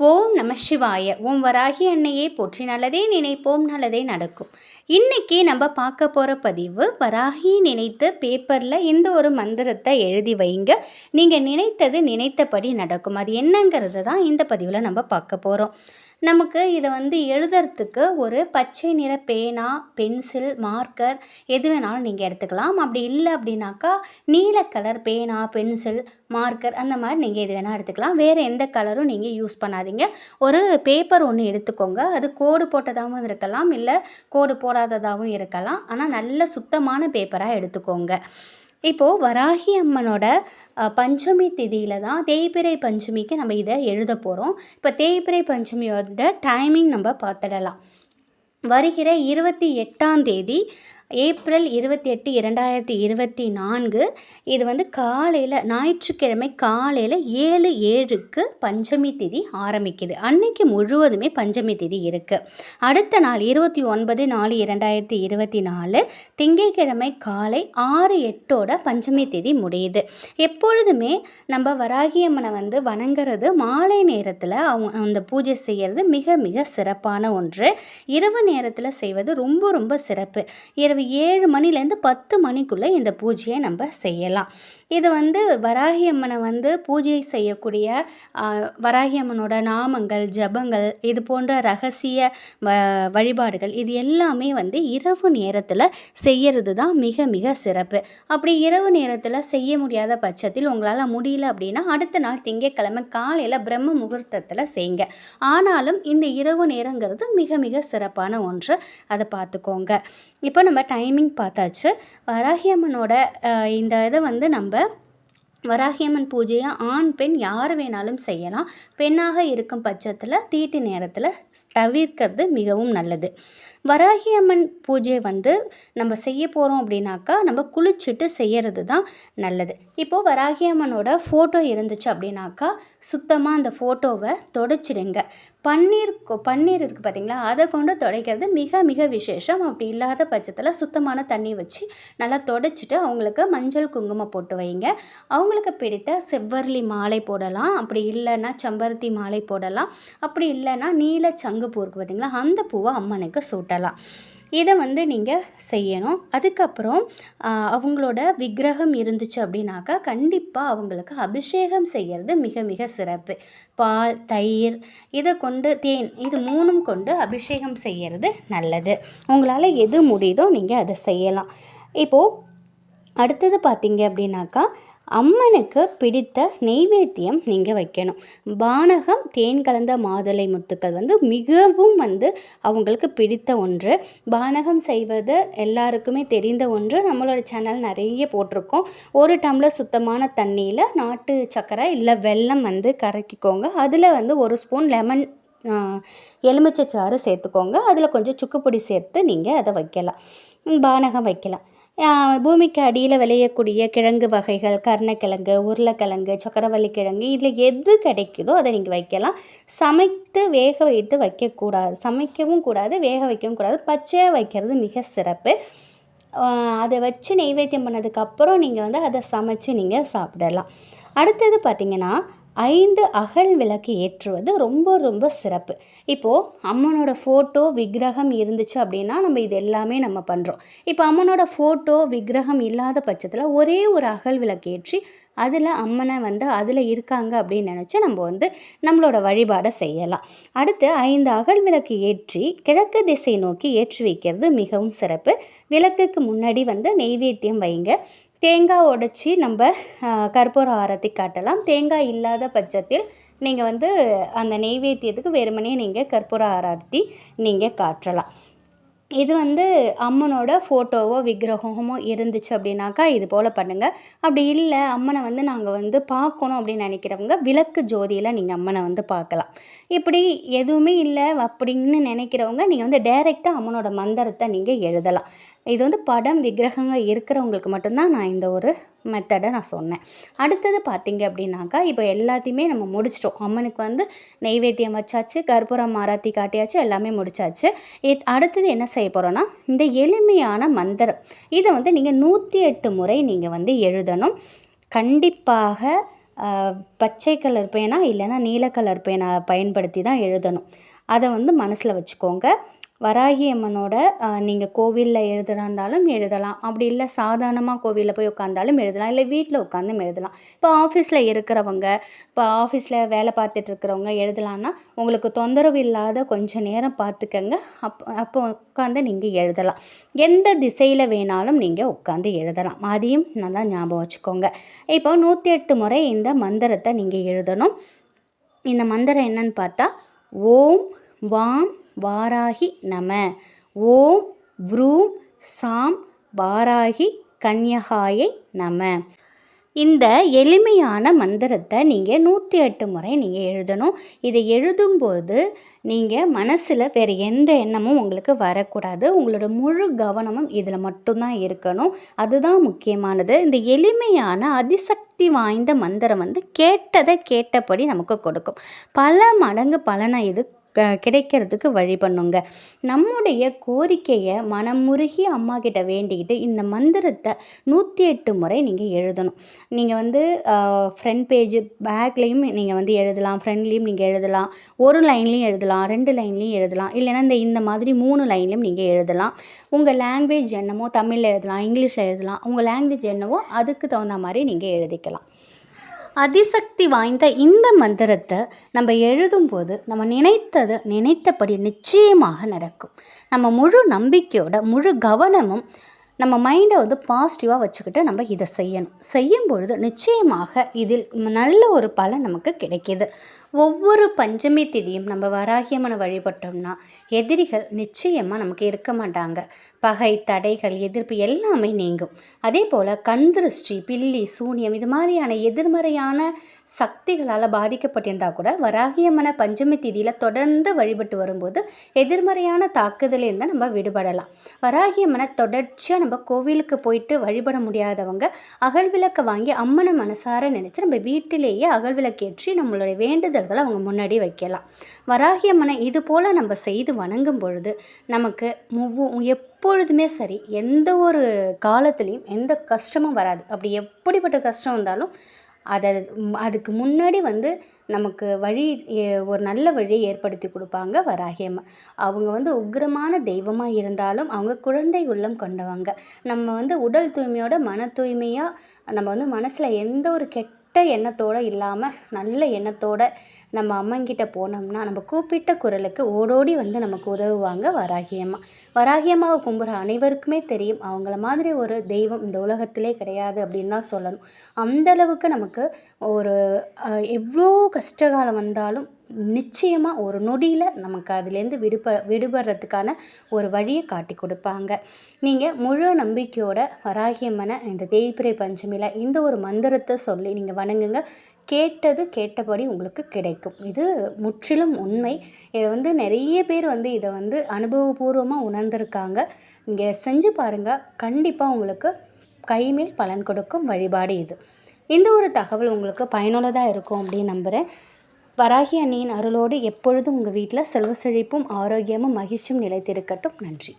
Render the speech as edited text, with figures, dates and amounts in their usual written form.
ஓம் நம சிவாய. ஓம் வராகி அன்னையே போற்றி. நல்லதே நினைப்போம், நல்லதே நடக்கும். இன்னைக்கு நம்ம பார்க்க போகிற பதிவு, வராகி நினைத்து பேப்பரில் இந்த ஒரு மந்திரத்தை எழுதி வைங்க, நீங்கள் நினைத்தது நினைத்தபடி நடக்கும். அது என்னங்கிறது தான் இந்த பதிவில் நம்ம பார்க்க போகிறோம். நமக்கு இதை எழுதுறதுக்கு ஒரு பச்சை நிற பேனா, பென்சில், மார்க்கர் எது வேணாலும் நீங்கள் எடுத்துக்கலாம். அப்படி இல்லை அப்படின்னாக்கா நீல கலர் பேனா, பென்சில், மார்க்கர் அந்த மாதிரி நீங்கள் எது வேணால் எடுத்துக்கலாம். வேறு எந்த கலரும் நீங்கள் யூஸ் பண்ணாதீங்க. ஒரு பேப்பர் ஒன்று எடுத்துக்கோங்க. அது கோடு போட்டதாகவும் இருக்கலாம், இல்லை கோடு போடாததாகவும் இருக்கலாம். ஆனால் நல்ல சுத்தமான பேப்பராக எடுத்துக்கோங்க. இப்போது வராகி அம்மனோட பஞ்சமி திதியில் தான் தேய்பிறை பஞ்சமிக்கு நம்ம இதை எழுத போகிறோம். இப்போ தேய்பிறை பஞ்சமியோட டைமிங் நம்ம பார்த்துடலாம். வருகிற 28ஆம் தேதி ஏப்ரல் 28, 2024 இது காலையில் ஞாயிற்றுக்கிழமை காலையில் 7:07க்கு பஞ்சமி திதி ஆரம்பிக்குது. அன்னைக்கு முழுவதுமே பஞ்சமி திதி இருக்குது. அடுத்த நாள் 29/4/2024 திங்கட்கிழமை காலை 6:08 பஞ்சமி திதி முடியுது. எப்பொழுதுமே நம்ம வராகி அம்மனை வணங்குறது மாலை நேரத்தில் அந்த பூஜை செய்கிறது மிக மிக சிறப்பான ஒன்று. இரவு நேரத்தில் செய்வது ரொம்ப ரொம்ப சிறப்பு. இரவு 7 மணிலேருந்து 10 மணிக்குள்ளே இந்த பூஜையை நம்ம செய்யலாம். இது வராகி அம்மனை பூஜை செய்யக்கூடிய வராகி அம்மனோட நாமங்கள், ஜபங்கள், இது போன்ற ரகசிய வழிபாடுகள் இது எல்லாமே இரவு நேரத்தில் செய்கிறது தான் மிக மிக சிறப்பு. அப்படி இரவு நேரத்தில் செய்ய முடியாத பட்சத்தில் உங்களால் முடியல அப்படின்னா அடுத்த நாள் திங்கட்கிழமை காலையில் பிரம்ம முகூர்த்தத்தில் செய்யுங்க. ஆனாலும் இந்த இரவு நேரங்கிறது மிக மிக சிறப்பான ஒன்று, அதை பார்த்துக்கோங்க. இப்போ நம்ம டைமிங் பார்த்தாச்சு. வராகி அம்மனோட இந்த இதை நம்ம வராகியம்மன் பூஜையை ஆண் பெண் யார் வேணாலும் செய்யலாம். பெண்ணாக இருக்கும் பட்சத்தில் தீட்டு நேரத்தில் தவிர்க்கிறது மிகவும் நல்லது. வராகியம்மன் பூஜை நம்ம செய்ய போகிறோம் அப்படின்னாக்கா நம்ம குளிச்சுட்டு செய்கிறது தான் நல்லது. இப்போது வராகியம்மனோட ஃபோட்டோ இருந்துச்சு அப்படின்னாக்கா சுத்தமாக அந்த ஃபோட்டோவை துடைச்சிடுங்க. பன்னீர் இருக்குது பார்த்தீங்களா, அதை கொண்டு துடைக்கிறது மிக மிக விசேஷம். அப்படி இல்லாத பட்சத்தில் சுத்தமான தண்ணி வச்சு நல்லா துடைச்சிட்டு அவங்களுக்கு மஞ்சள் குங்குமம் போட்டு வைங்க. அவங்களுக்கு பிடித்த செவ்வரளி மாலை போடலாம், அப்படி இல்லைன்னா செம்பருத்தி மாலை போடலாம், அப்படி இல்லைன்னா நீல சங்குப்பூ இருக்குது பார்த்தீங்களா, அந்த பூவை அம்மனுக்கு சூட்டலாம். இதை நீங்கள் செய்யணும். அதுக்கப்புறம் அவங்களோட விக்கிரகம் இருந்துச்சு அப்படின்னாக்கா கண்டிப்பாக அவங்களுக்கு அபிஷேகம் செய்கிறது மிக மிக சிறப்பு. பால், தயிர், இதை கொண்டு தேன், இது 3ம் கொண்டு அபிஷேகம் செய்கிறது நல்லது. உங்களால் எது முடியுதோ நீங்கள் அதை செய்யலாம். இப்போது அடுத்தது பார்த்தீங்க அப்படின்னாக்கா அம்மனுக்கு பிடித்த நெய்வேத்தியம் நீங்கள் வைக்கணும். பானகம், தேன் கலந்த மாதுளை முத்துக்கள் மிகவும் அவங்களுக்கு பிடித்த ஒன்று. பானகம் செய்வது எல்லாருக்குமே தெரிந்த ஒன்று. நம்மளோட சேனல் நிறைய போட்டிருக்கோம். 1 டம்ளர் சுத்தமான தண்ணியில் நாட்டு சர்க்கரை இல்லை வெல்லம் கரைக்கிக்கோங்க. அதில் 1 ஸ்பூன் லெமன் எலுமிச்சை சாறு சேர்த்துக்கோங்க. அதில் கொஞ்சம் சுக்குப்பொடி சேர்த்து நீங்கள் அதை வைக்கலாம், பானகம் வைக்கலாம். பூமிக்கு அடியில் விளையக்கூடிய கிழங்கு வகைகள், கருணக்கிழங்கு, உருளைக்கிழங்கு, சக்கரவள்ளி கிழங்கு, இதில் எது கிடைக்குதோ அதை நீங்கள் வைக்கலாம். சமைத்து வேக வைத்து வைக்கக்கூடாது, சமைக்கவும் கூடாது, வேக வைக்கவும் கூடாது. பச்சையாக வைக்கிறது மிக சிறப்பு. அதை வச்சு நெய்வேத்தியம் பண்ணதுக்கப்புறம் நீங்கள் அதை சமைச்சு நீங்கள் சாப்பிடலாம். அடுத்தது பார்த்திங்கன்னா 5 அகல் விளக்கு ஏற்றுவது ரொம்ப ரொம்ப சிறப்பு. இப்போது அம்மனோட ஃபோட்டோ விக்கிரகம் இருந்துச்சு அப்படின்னா நம்ம இது எல்லாமே நம்ம பண்ணுறோம். இப்போ அம்மனோட ஃபோட்டோ விக்கிரகம் இல்லாத பட்சத்தில் ஒரே ஒரு அகல் விளக்கு ஏற்றி அதில் அம்மனை அதில் இருக்காங்க அப்படின்னு நினச்சி நம்ம நம்மளோட வழிபாடை செய்யலாம். அடுத்து 5 அகல் விளக்கு ஏற்றி கிழக்கு திசை நோக்கி ஏற்றி வைக்கிறது மிகவும் சிறப்பு. விளக்குக்கு முன்னாடி நெய்வேத்தியம் வைங்க. தேங்காய் உடைச்சி நம்ம கற்பூர ஆரத்தி காட்டலாம். தேங்காய் இல்லாத பட்சத்தில் நீங்கள் அந்த நெய்வேத்தியத்துக்கு வெறுமனே நீங்கள் கற்பூர ஆரத்தி நீங்கள் காட்டலாம். இது அம்மனோட ஃபோட்டோவோ விக்கிரகமோ இருந்துச்சு அப்படின்னாக்கா இது போல் பண்ணுங்கள். அப்படி இல்லை அம்மனை நாங்கள் பார்க்கணும் அப்படின்னு நினைக்கிறவங்க விளக்கு ஜோதியில் நீங்கள் அம்மனை பார்க்கலாம். இப்படி எதுவுமே இல்லை அப்படின்னு நினைக்கிறவங்க நீங்கள் டைரெக்டாக அம்மனோட மந்திரத்தை நீங்கள் எழுதலாம். இது படம் விக்கிரகங்கள் இருக்கிறவங்களுக்கு மட்டும்தான் நான் இந்த ஒரு மெத்தடை நான் சொன்னேன். அடுத்தது பார்த்திங்க அப்படின்னாக்கா இப்போ எல்லாத்தையுமே நம்ம முடிச்சிட்டோம். அம்மனுக்கு நெய்வேத்தியம் வச்சாச்சு, கற்பூரம் ஆரத்தி காட்டியாச்சு, எல்லாமே முடிச்சாச்சு. அடுத்தது என்ன செய்ய போகிறோன்னா இந்த எளிமையான மந்திரம் இதை நீங்கள் 108 முறை நீங்கள் எழுதணும். கண்டிப்பாக பச்சை கலர் பேனா இல்லைன்னா நீல கலர் பேனா பயன்படுத்தி தான் எழுதணும். அதை வந்து மனசில் வச்சுக்கோங்க. வராகி அம்மனோட நீங்கள் கோவிலில் எழுதுறதா இருந்தாலும் எழுதலாம். அப்படி இல்லை சாதாரணமாக கோவிலில் போய் உட்காந்தாலும் எழுதலாம். இல்லை வீட்டில் உட்காந்தும் எழுதலாம். இப்போ ஆஃபீஸில் இருக்கிறவங்க, இப்போ ஆஃபீஸில் வேலை பார்த்துட்ருக்கிறவங்க எழுதலான்னா உங்களுக்கு தொந்தரவு இல்லாத கொஞ்சம் நேரம் பார்த்துக்கங்க. அப்போ உட்காந்து நீங்கள் எழுதலாம். எந்த திசையில் வேணாலும் நீங்கள் உட்காந்து எழுதலாம். அதையும் நல்லா ஞாபகம் வச்சுக்கோங்க. இப்போ 108 முறை இந்த மந்திரத்தை நீங்கள் எழுதணும். இந்த மந்திரம் என்னன்னு பார்த்தா, ஓம் வாம் வாராகி நம, ஓம் வ்ரூம் சாம் வாராகி கன்யகாயை நம. இந்த எளிமையான மந்திரத்தை நீங்கள் 108 முறை நீங்கள் எழுதணும். இதை எழுதும்போது நீங்கள் மனசில் வேறு எந்த எண்ணமும் உங்களுக்கு வரக்கூடாது. உங்களோட முழு கவனமும் இதில் மட்டும்தான் இருக்கணும். அதுதான் முக்கியமானது. இந்த எளிமையான அதிசக்தி வாய்ந்த மந்திரம் வந்து கேட்டதை கேட்டபடி நமக்கு கொடுக்கும். பல மடங்கு பலனை இது கிடைக்கிறதுக்கு வழி பண்ணுங்க. நம்முடைய கோரிக்கையை மனமுருகி அம்மா கிட்ட வேண்டிக்கிட்டு இந்த மந்திரத்தை 108 முறை நீங்கள் எழுதணும். நீங்கள் வந்து ஃப்ரண்ட் பேஜ் பேக்லேயும் நீங்கள் வந்து எழுதலாம், ஃப்ரண்ட்லேயும் நீங்கள் எழுதலாம், ஒரு லைன்லேயும் எழுதலாம், 2 லைன்லேயும் எழுதலாம், இல்லைன்னா இந்த மாதிரி 3 லைன்லேயும் நீங்கள் எழுதலாம். உங்கள் லாங்குவேஜ் என்னமோ தமிழில் எழுதலாம், இங்கிலீஷில் எழுதலாம். உங்கள் லாங்குவேஜ் என்னவோ அதுக்கு தகுந்த மாதிரி நீங்கள் எழுதிக்கலாம். அதிசக்தி வாய்ந்த இந்த மந்திரத்தை நம்ம எழுதும்போது நம்ம நினைத்தபடி நிச்சயமாக நடக்கும். நம்ம முழு நம்பிக்கையோட முழு கவனமும் நம்ம மைண்டை வந்து பாசிட்டிவாக வச்சுக்கிட்டு நம்ம இதை செய்யும் பொழுது நிச்சயமாக இதில் நல்ல ஒரு பலன் நமக்கு கிடைக்கிது. ஒவ்வொரு பஞ்சமி திதியும் நம்ம வராகி அம்மனை வழிபட்டோம்னா எதிரிகள் நிச்சயமாக நமக்கு இருக்க மாட்டாங்க. பகை, தடைகள், எதிர்ப்பு எல்லாமே நீங்கும். அதே போல் கண் திருஷ்டி, பில்லி, சூனியம் இது மாதிரியான எதிர்மறையான சக்திகளால் பாதிக்கப்பட்டிருந்தால் கூட வராகி அம்மனை பஞ்சமி திதியில் தொடர்ந்து வழிபட்டு வரும்போது எதிர்மறையான தாக்குதலிருந்து நம்ம விடுபடலாம். வராகி அம்மனை தொடர்ச்சியாக நம்ம கோவிலுக்கு போயிட்டு வழிபட முடியாதவங்க அகல் விளக்கை வாங்கி அம்மனை மனசார நினச்சி நம்ம வீட்டிலேயே அகல் விளக்கேற்றி நம்மளுடைய வேண்டுதல்களை அவங்க முன்னாடி வைக்கலாம். வராகி அம்மனை இது போல் நம்ம செய்து வணங்கும் பொழுது நமக்கு எப்பொழுதுமே சரி, எந்த ஒரு காலத்துலேயும் எந்த கஷ்டமும் வராது. அப்படி எப்படிப்பட்ட கஷ்டம் வந்தாலும் அதுக்கு முன்னாடி வந்து நமக்கு ஒரு நல்ல வழியை ஏற்படுத்தி கொடுப்பாங்க வராகி அம்மன். அவங்க வந்து உக்கிரமான தெய்வமாக இருந்தாலும் அவங்க குழந்தை உள்ளம் கொண்டவங்க. நம்ம வந்து உடல் தூய்மையோட மன தூய்மையாக நம்ம வந்து மனசில் எந்த ஒரு கெட்ட எண்ணத்தோடு இல்லாமல் நல்ல எண்ணத்தோடு நம்ம அம்மங்கிட்ட போனோம்னா நம்ம கூப்பிட்ட குரலுக்கு ஓடோடி வந்து நமக்கு உதவுவாங்க வராகி அம்மா. வராகி அம்மாவை கும்பிட்ற அனைவருக்குமே தெரியும், அவங்கள மாதிரி ஒரு தெய்வம் இந்த உலகத்திலே கிடையாது அப்படின்னு தான் சொல்லணும். அந்தளவுக்கு நமக்கு ஒரு எவ்வளோ கஷ்டகாலம் வந்தாலும் நிச்சயமாக ஒரு நொடியில் நமக்கு அதுலேருந்து விடுபடுறதுக்கான ஒரு வழியை காட்டி கொடுப்பாங்க. நீங்கள் முழு நம்பிக்கையோட வராகி அம்மனை இந்த தேய்பிறை பஞ்சமியில் இந்த ஒரு மந்திரத்தை சொல்லி நீங்கள் வணங்குங்க. கேட்டபடி உங்களுக்கு கிடைக்கும். இது முற்றிலும் உண்மை. இதை வந்து நிறைய பேர் வந்து இதை வந்து அனுபவபூர்வமாக உணர்ந்திருக்காங்க. நீங்கள் செஞ்சு பாருங்கள், கண்டிப்பாக உங்களுக்கு கைமேல் பலன் கொடுக்கும் வழிபாடு இது. இந்த ஒரு தகவல் உங்களுக்கு பயனுள்ளதாக இருக்கும் அப்படின்னு நம்புகிறேன். வராகி அன்னையின் அருளோடு எப்பொழுதும் உங்கள் வீட்டில் செல்வ செழிப்பும் ஆரோக்கியமும் மகிழ்ச்சியும் நிலைத்திருக்கட்டும். நன்றி.